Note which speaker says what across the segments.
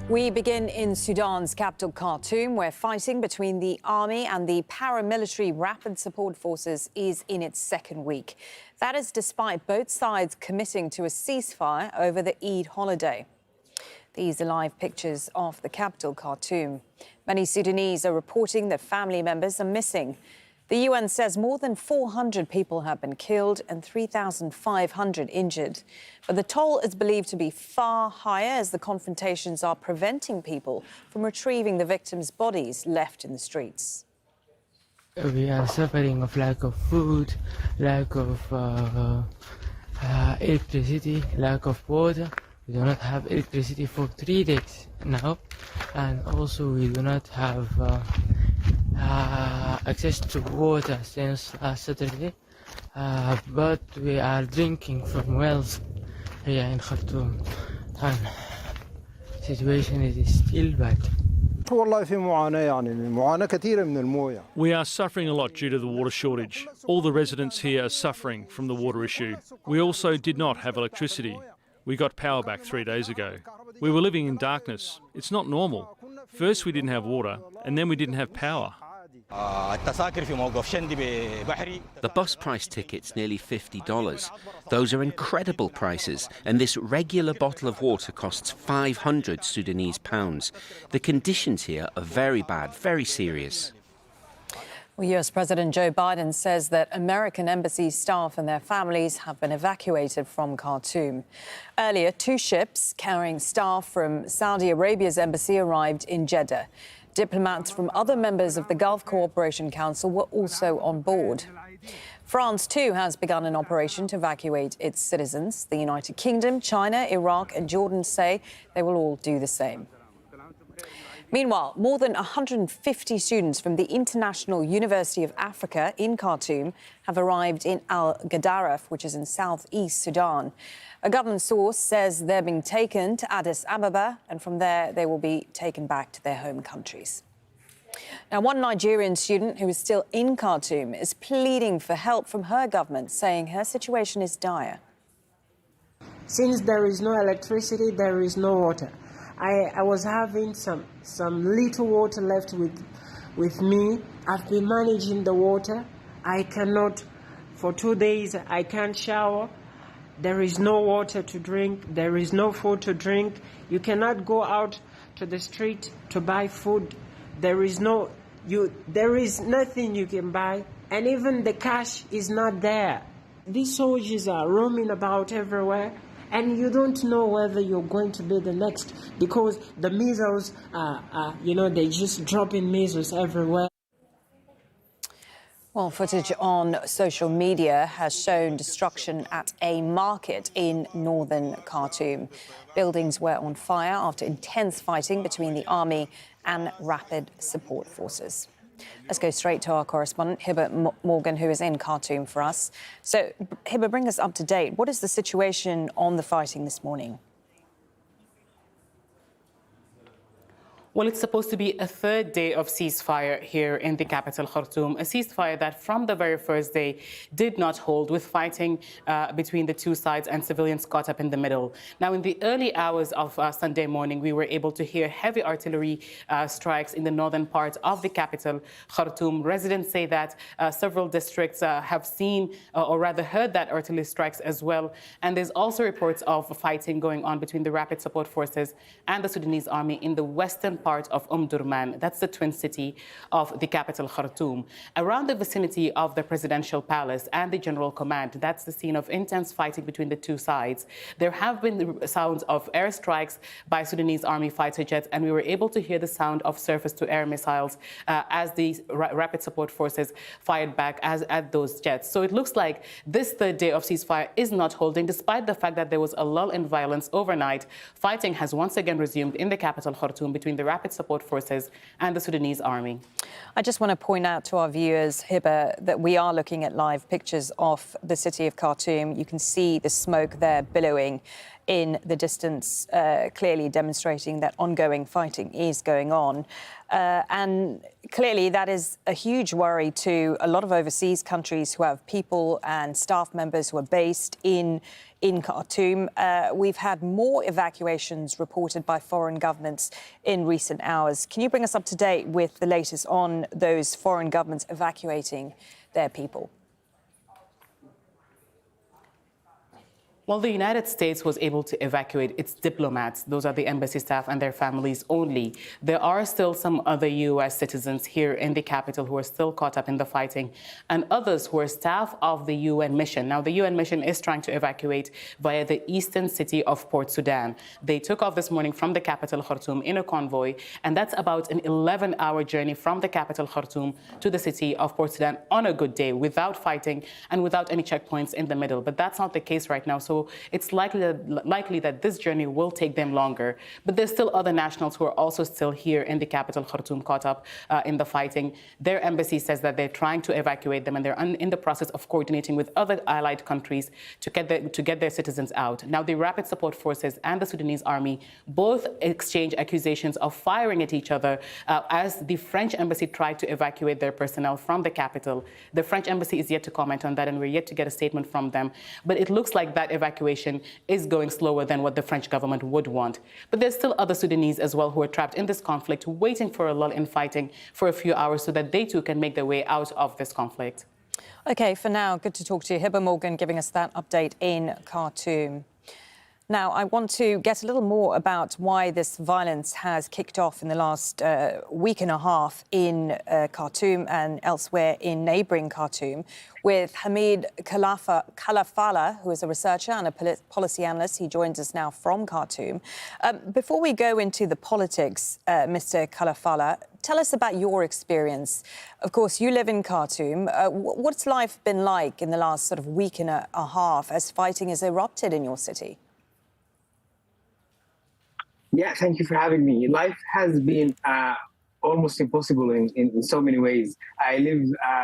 Speaker 1: We begin in Sudan's capital, Khartoum, where fighting between the army and the paramilitary rapid support forces is in its second week. That is despite both sides committing to a ceasefire over the Eid holiday. These are live pictures of the capital, Khartoum. Many Sudanese are reporting that family members are missing. The UN says more than 400 people have been killed and 3,500 injured. But the toll is believed to be far higher as the confrontations are preventing people from retrieving the victims' bodies left in the streets.
Speaker 2: We are suffering of lack of food, lack of electricity, lack of water. We do not have electricity for 3 days now, and also we do not have access to water since last Saturday, but we are drinking from wells here in Khartoum, and situation is still bad.
Speaker 3: We are suffering a lot due to the water shortage. All the residents here are suffering from the water issue. We also did not have electricity. We got power back 3 days ago. We were living in darkness. It's not normal. First we didn't have water, and then we didn't have power.
Speaker 4: The bus price ticket's nearly $50. Those are incredible prices, and this regular bottle of water costs 500 Sudanese pounds. The conditions here are very bad, very serious.
Speaker 1: Well, US President Joe Biden says that American embassy staff and their families have been evacuated from Khartoum. Earlier, 2 ships carrying staff from Saudi Arabia's embassy arrived in Jeddah. Diplomats from other members of the Gulf Cooperation Council were also on board. France, too, has begun an operation to evacuate its citizens. The United Kingdom, China, Iraq and Jordan say they will all do the same. Meanwhile, more than 150 students from the International University of Africa in Khartoum have arrived in Al Gadaref, which is in southeast Sudan. A government source says they're being taken to Addis Ababa, and from there they will be taken back to their home countries. Now, one Nigerian student who is still in Khartoum is pleading for help from her government, saying her situation is dire.
Speaker 5: Since there is no electricity, there is no water. I was having some little water left with me. I've been managing the water. I cannot, for 2 days, I can't shower. There is no water to drink. There is no food to drink. You cannot go out to the street to buy food. There is nothing you can buy. And even the cash is not there. These soldiers are roaming about everywhere. And you don't know whether you're going to be the next, because the missiles, they just dropping missiles everywhere.
Speaker 1: Well, footage on social media has shown destruction at a market in northern Khartoum. Buildings were on fire after intense fighting between the army and rapid support forces. Let's go straight to our correspondent, Hiba Morgan, who is in Khartoum for us. So, Hiba, bring us up to date. What is the situation on the fighting this morning?
Speaker 6: Well, it's supposed to be a 3rd day of ceasefire here in the capital, Khartoum, a ceasefire that from the very first day did not hold, with fighting between the 2 sides and civilians caught up in the middle. Now, in the early hours of Sunday morning, we were able to hear heavy artillery strikes in the northern part of the capital, Khartoum. Residents say that several districts have seen, or rather heard, that artillery strikes as well. And there's also reports of fighting going on between the rapid support forces and the Sudanese army in the western part of Durman. That's the twin city of the capital, Khartoum. Around the vicinity of the presidential palace and the general command, that's the scene of intense fighting between the 2 sides. There have been sounds of airstrikes by Sudanese army fighter jets, and we were able to hear the sound of surface-to-air missiles as the rapid support forces fired back at those jets. So it looks like this 3rd day of ceasefire is not holding, despite the fact that there was a lull in violence overnight. Fighting has once again resumed in the capital, Khartoum, between the rapid support forces and the Sudanese army.
Speaker 1: I just want to point out to our viewers, Hiba, that we are looking at live pictures of the city of Khartoum. You can see the smoke there billowing. in the distance, clearly demonstrating that ongoing fighting is going on. And clearly that is a huge worry to a lot of overseas countries who have people and staff members who are based in Khartoum. We've had more evacuations reported by foreign governments in recent hours. Can you bring us up to date with the latest on those foreign governments evacuating their people?
Speaker 6: Well, the United States was able to evacuate its diplomats. Those are the embassy staff and their families only. There are still some other U.S. citizens here in the capital who are still caught up in the fighting, and others who are staff of the UN mission. Now, the UN mission is trying to evacuate via the eastern city of Port Sudan. They took off this morning from the capital, Khartoum, in a convoy, and that's about an 11-hour journey from the capital, Khartoum, to the city of Port Sudan on a good day, without fighting and without any checkpoints in the middle. But that's not the case right now. So it's likely that this journey will take them longer. But there's still other nationals who are also still here in the capital, Khartoum, caught up in the fighting. Their embassy says that they're trying to evacuate them, and they're in the process of coordinating with other allied countries to get their citizens out. Now, the Rapid Support Forces and the Sudanese army both exchange accusations of firing at each other as the French embassy tried to evacuate their personnel from the capital. The French embassy is yet to comment on that, and we're yet to get a statement from them. But it looks like that evacuation is going slower than what the French government would want. But there's still other Sudanese as well who are trapped in this conflict, waiting for a lull in fighting for a few hours so that they too can make their way out of this conflict.
Speaker 1: OK, for now, good to talk to you. Hiba Morgan giving us that update in Khartoum. Now, I want to get a little more about why this violence has kicked off in the last week and a half in Khartoum and elsewhere in neighbouring Khartoum with Hamid Khalafala, who is a researcher and a policy analyst. He joins us now from Khartoum. Before we go into the politics, Mr. Khalafala, tell us about your experience. Of course, you live in Khartoum. What's life been like in the last sort of week and a half as fighting has erupted in your city?
Speaker 7: Yeah, thank you for having me. Life has been almost impossible in so many ways. I live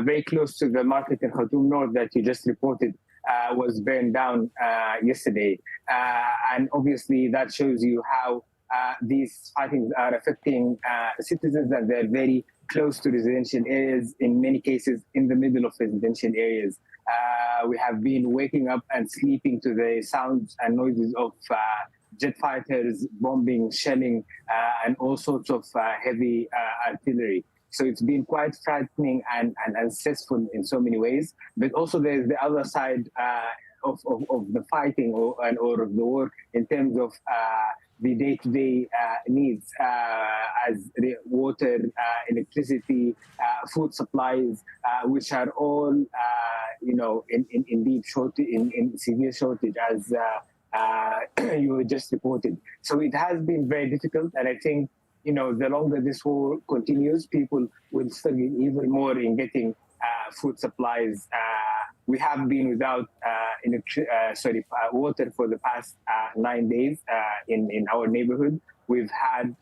Speaker 7: very close to the market in Khartoum North that you just reported was burned down yesterday. And obviously that shows you how these fightings are affecting citizens, and they're very close to residential areas, in many cases in the middle of residential areas. We have been waking up and sleeping to the sounds and noises of jet fighters, bombing, shelling, and all sorts of heavy artillery. So it's been quite frightening and stressful in so many ways. But also there's the other side of the fighting or of the war in terms of the day-to-day needs as the water, electricity, food supplies, which are all, in deep shortage, in severe shortage as you just reported. So it has been very difficult, and I think, the longer this war continues, people will struggle even more in getting food supplies. We have been without water for the past 9 days in our neighborhood. We've had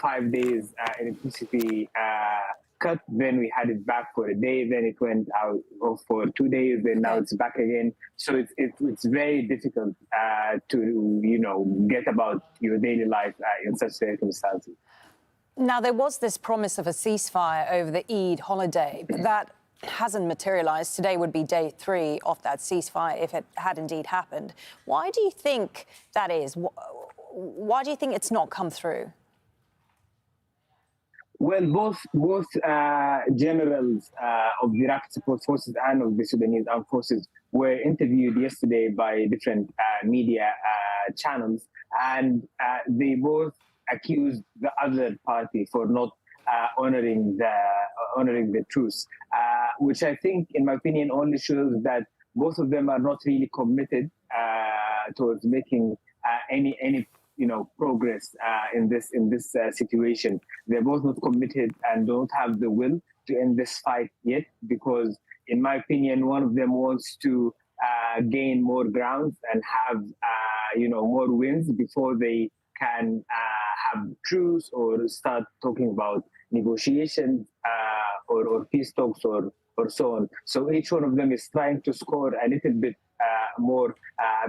Speaker 7: 5 days electricity cut, then we had it back for a day, then it went out for 2 days, then now it's back again. So it's very difficult to get about your daily life in such circumstances.
Speaker 1: Now, there was this promise of a ceasefire over the Eid holiday, but that hasn't materialised. Today would be day 3 of that ceasefire if it had indeed happened. Why do you think that is? Why do you think it's not come through?
Speaker 7: Well, both generals of the Rapid Support Forces and of the Sudanese Armed Forces were interviewed yesterday by different media channels, and they both accused the other party for not honoring the truce, which I think, in my opinion, only shows that both of them are not really committed towards making any progress in this situation. They're both not committed and don't have the will to end this fight yet, because, in my opinion, one of them wants to gain more ground and have more wins before they can have truce or start talking about negotiations or peace talks or so on. So each one of them is trying to score a little bit more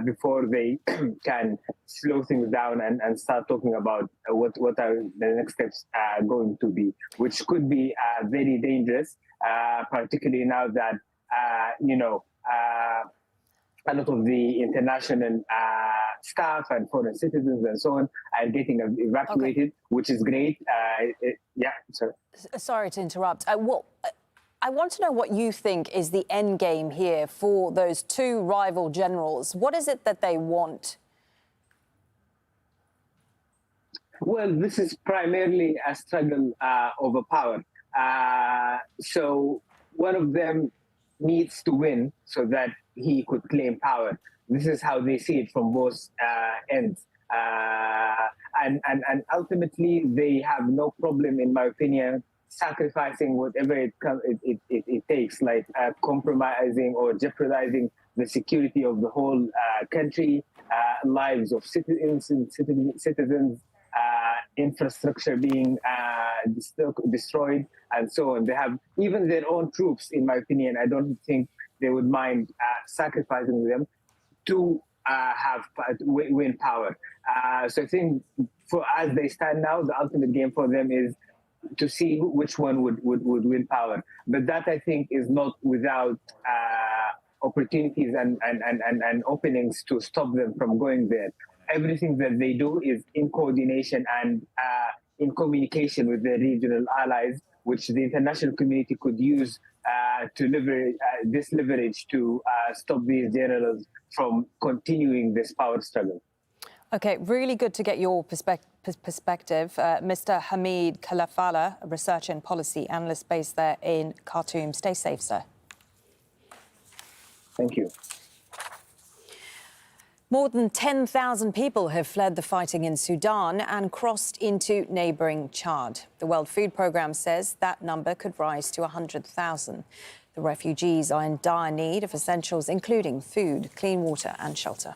Speaker 7: before they can slow things down and start talking about what are the next steps going to be, which could be very dangerous, particularly now that, a lot of the international staff and foreign citizens and so on are getting evacuated, which is great.
Speaker 1: Sorry to interrupt. I want to know what you think is the end game here for those two rival generals. What is it that they want?
Speaker 7: Well, this is primarily a struggle over power. So one of them needs to win so that he could claim power. This is how they see it from both ends. And ultimately, they have no problem, in my opinion, sacrificing whatever it takes, like compromising or jeopardizing the security of the whole country, lives of citizens, infrastructure being destroyed, and so on. They have even their own troops, in my opinion. I don't think they would mind sacrificing them to win power. So I think as they stand now, the ultimate game for them is to see which one would win power. But that, I think, is not without opportunities and openings to stop them from going there. Everything that they do is in coordination and in communication with their regional allies, which the international community could use to leverage this leverage to stop these generals from continuing this power struggle.
Speaker 1: OK, really good to get your perspective. Mr. Hamid Khalafala, a research and policy analyst based there in Khartoum. Stay safe, sir.
Speaker 7: Thank you.
Speaker 1: More than 10,000 people have fled the fighting in Sudan and crossed into neighbouring Chad. The World Food Programme says that number could rise to 100,000. The refugees are in dire need of essentials, including food, clean water and shelter.